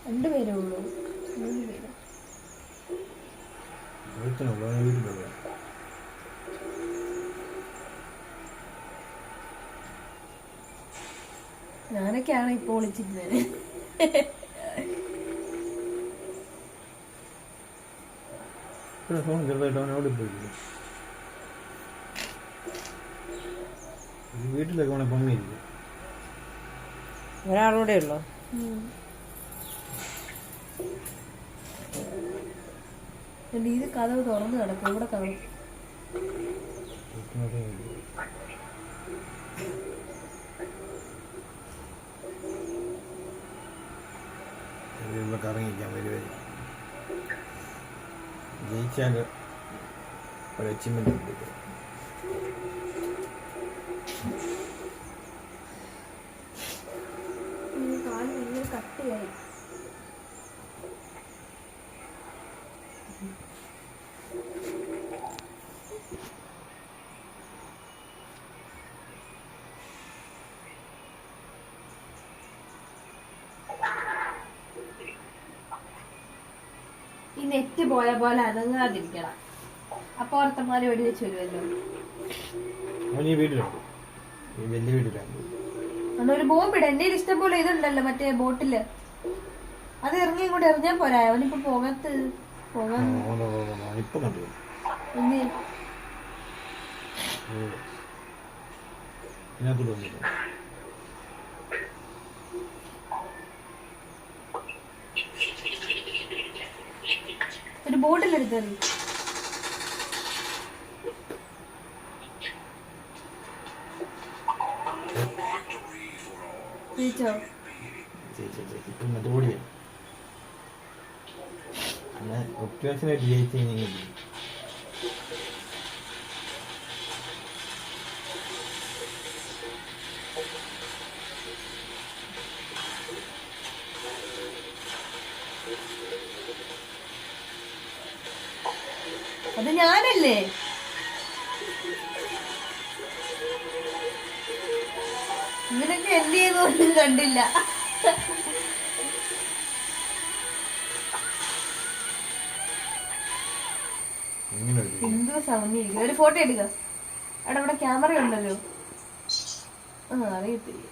രണ്ടുപേരേ ഉള്ളൂ, 3 പേര്. ഞാനൊക്കെയാണ് ഇപ്പൊ വിളിച്ചിരുന്നത്. വീട്ടിലൊക്കെ പൊങ്ങിയില്ല. ഒരാളൂടെ ഉള്ളോ? ഇത് കഥവ് തുറന്നു കിടക്കും, ഇവിടെ കാണും. കറങ്ങിക്കാൻ വരുവേ ജയിച്ചാല് ഒരു അച്ചീവ്മെന്റ് ഉണ്ട്. കട്ടിയായി. ഈ നെറ്റ് പോയ പോലെ അനങ്ങാതിരിക്കണം, അപ്പൊ ഓർത്തന്മാരെ വെടി വെച്ച് വരുമല്ലോ. വലിയ വീട്ടിലാണ് ഒരു ബോംബിട. എന്റെ ഇഷ്ടം പോലെ ഇതുണ്ടല്ലോ മറ്റേ ബോട്ടില്, അത് ഇറങ്ങി ഇങ്ങോട്ട് എറിഞ്ഞാ പോരാ. അവനിപ്പോ പോകാത്ത പോകാൻ ഒരു ബോട്ടിലെടുത്തത്. അത് ഞാനല്ലേ? ഇങ്ങനൊക്കെ എന്ത് ചെയ്തൊന്നും കണ്ടില്ല. എന്തോ സൗണ്ട്. ഒരു ഫോട്ടോ എടുക്ക. അവിടെ ഇവിടെ ക്യാമറ ഉണ്ടല്ലോ. അറിയത്തില്ല.